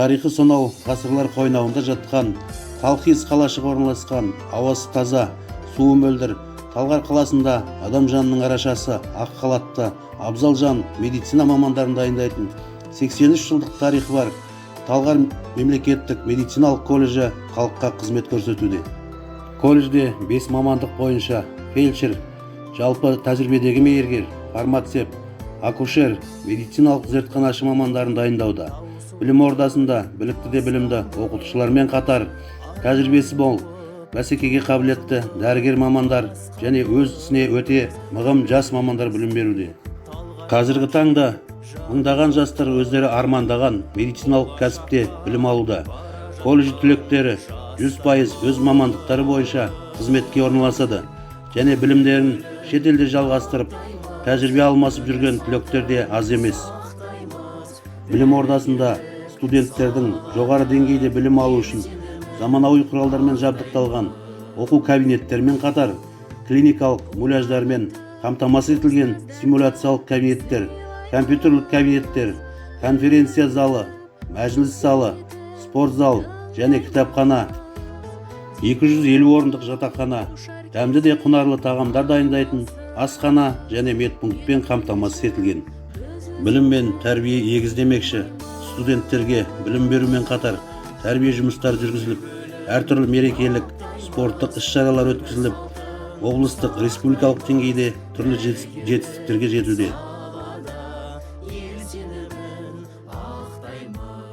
Тарихы сонау ғасырлар қойнауында жатқан Талхиз қалашығы орналасқан, ауасы таза, суы мөлдір Талғар қаласында адам жанының арашасы, ақ халатты абзал жан медицина мамандарын дайындайтын 83 жылдық тарихы бар Талғар мемлекеттік медициналық колледжі халыққа қызмет көрсетуде. Колледжде 5 мамандық бойынша фельдшер, жалпы тәжірибедегі мейіргер, фармацевт, акушер, медициналық зертханашы мамандарын дайындауда. Білім ордасында білікті де білімді оқытушылармен қатар тәжірибесі мол, бәсекеге қабілетті дәрігер мамандар және өз ісіне өте мығым жас мамандар білім беруде. Қазіргі таңда мыңдаған жастар өздері армандаған медициналық кәсіпте білім алуда. Колледж түлектері 100% өз мамандықтары бойынша қызметке орналасады және білімдерін шетелде жалғастырып, тәжірибе алмасып жүрген түлектер де аз емес. Білім ордасында студенттердің жоғары деңгейде білім алу үшін заманауи құралдармен жабдықталған оқу кабинеттермен қатар клиникалық муляждармен қамтамасыз етілген симуляциялық кабинеттер, компьютерлік кабинеттер, конференция залы, мәжіліс залы, спорт зал және кітапхана, 250 орындық жатақхана, дәмді де құнарлы тағамдар дайындайтын асхана және медпунктпен қамтамасыз етілген. Білім мен тәрбие егіздемекші студенттерге білім берумен қатар тәрбие жұмыстары жүргізіліп, әртүрлі мерекелік спорттық іс-шаралар өткізіліп, облыстық, республикалық деңгейде түрлі жетістіктерге жетуде.